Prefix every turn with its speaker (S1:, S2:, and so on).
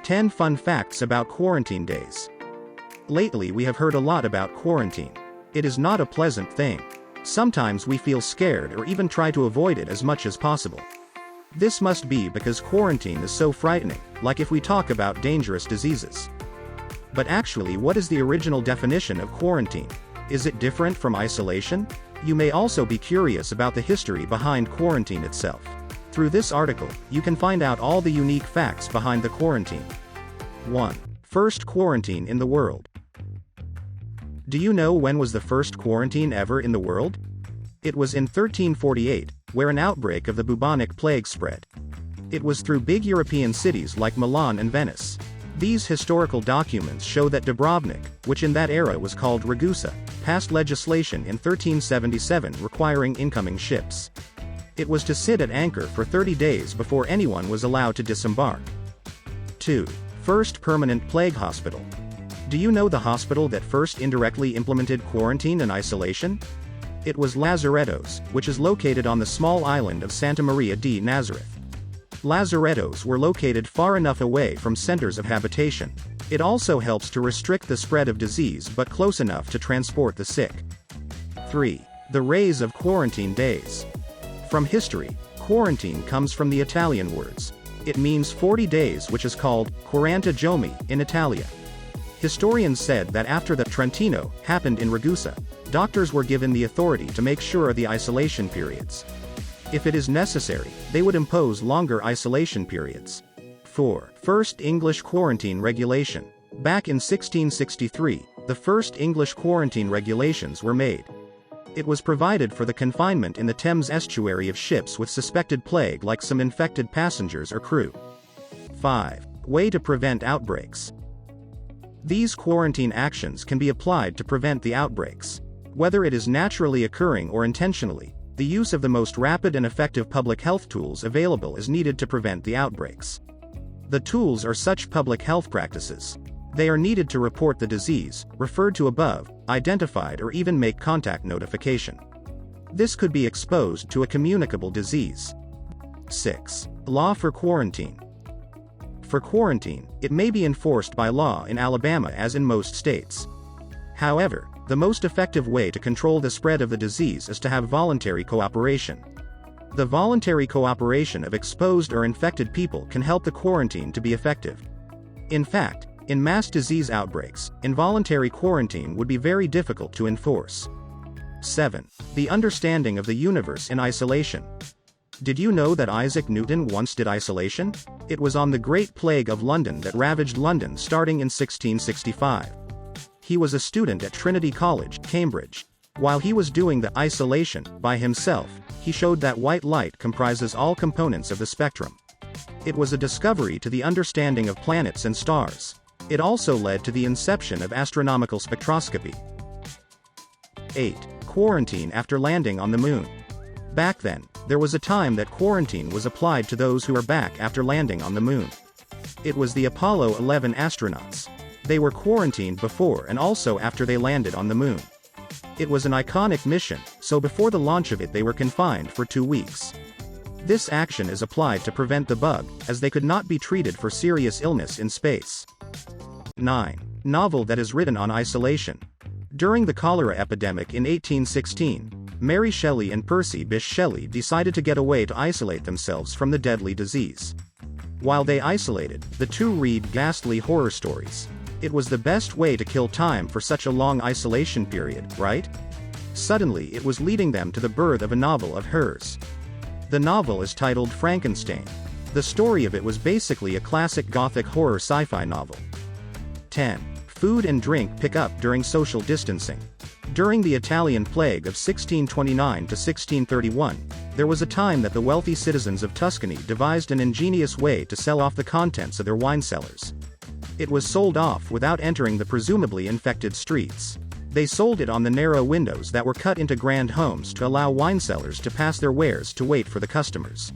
S1: 10 Fun Facts about Quarantine Days. Lately we have heard a lot about quarantine. It is not a pleasant thing. Sometimes we feel scared or even try to avoid it as much as possible. This must be because quarantine is so frightening, like if we talk about dangerous diseases. But actually, what is the original definition of quarantine? Is it different from isolation? You may also be curious about the history behind quarantine itself. Through this article, you can find out all the unique facts behind the quarantine. 1. First quarantine in the world. Do you know when was the first quarantine ever in the world? It was in 1348, where an outbreak of the bubonic plague spread. It was through big European cities like Milan and Venice. These historical documents show that Dubrovnik, which in that era was called Ragusa, passed legislation in 1377 requiring incoming ships. It was to sit at anchor for 30 days before anyone was allowed to disembark. 2. First permanent plague hospital. Do you know the hospital that first indirectly implemented quarantine and isolation? It was Lazarettos, which is located on the small island of Santa Maria di Nazareth. Lazarettos were located far enough away from centers of habitation. It also helps to restrict the spread of disease but close enough to transport the sick. 3. The rise of quarantine days. From history, quarantine comes from the Italian words. It means 40 days, which is called quaranta giorni in Italia. Historians said that after the Trentino happened in Ragusa, doctors were given the authority to make sure the isolation periods. If it is necessary, they would impose longer isolation periods. 4. First English quarantine regulation. Back in 1663, the first English quarantine regulations were made. It was provided for the confinement in the Thames estuary of ships with suspected plague, like some infected passengers or crew. 5. Way to prevent outbreaks. These quarantine actions can be applied to prevent the outbreaks. Whether it is naturally occurring or intentionally, the use of the most rapid and effective public health tools available is needed to prevent the outbreaks. The tools are such public health practices. They are needed to report the disease, referred to above, identified, or even make contact notification. This could be exposed to a communicable disease. 6. Law for quarantine. For quarantine, it may be enforced by law in Alabama as in most states. However, the most effective way to control the spread of the disease is to have voluntary cooperation. The voluntary cooperation of exposed or infected people can help the quarantine to be effective. In fact, in mass disease outbreaks, involuntary quarantine would be very difficult to enforce. 7. The understanding of the universe in isolation. Did you know that Isaac Newton once did isolation? It was on the Great Plague of London that ravaged London starting in 1665. He was a student at Trinity College, Cambridge. While he was doing the isolation by himself, he showed that white light comprises all components of the spectrum. It was a discovery to the understanding of planets and stars. It also led to the inception of astronomical spectroscopy. 8. Quarantine after landing on the moon. Back then, there was a time that quarantine was applied to those who are back after landing on the moon. It was the Apollo 11 astronauts. They were quarantined before and also after they landed on the moon. It was an iconic mission, so before the launch of it they were confined for 2 weeks. This action is applied to prevent the bug, as they could not be treated for serious illness in space. 9. Novel that is written on isolation. During the cholera epidemic in 1816, Mary Shelley and Percy Bysshe Shelley decided to get away to isolate themselves from the deadly disease. While they isolated, the two read ghastly horror stories. It was the best way to kill time for such a long isolation period, right? Suddenly it was leading them to the birth of a novel of hers. The novel is titled Frankenstein. The story of it was basically a classic gothic horror sci-fi novel. 10. Food and drink pick up during social distancing. During the Italian plague of 1629 to 1631, there was a time that the wealthy citizens of Tuscany devised an ingenious way to sell off the contents of their wine cellars. It was sold off without entering the presumably infected streets. They sold it on the narrow windows that were cut into grand homes to allow wine sellers to pass their wares to wait for the customers.